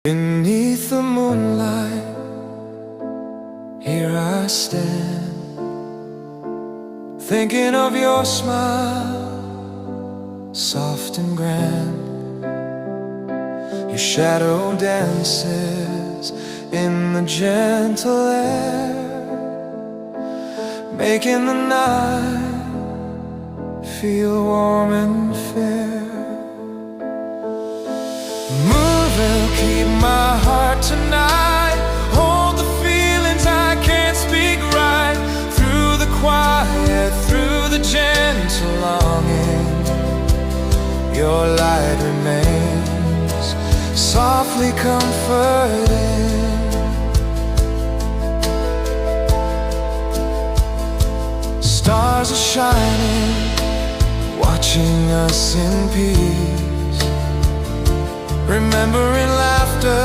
Beneath the moonlight, here I stand, thinking of your smile, soft and grand. Your shadow dances in the gentle air, making the night feel warm and fair. Moon will keep my heart tonight, hold the feelings I can't speak right. Through the quiet, through the gentle longing, your light remains softly comforting. Stars are shining, watching us in peace, remembering laughter.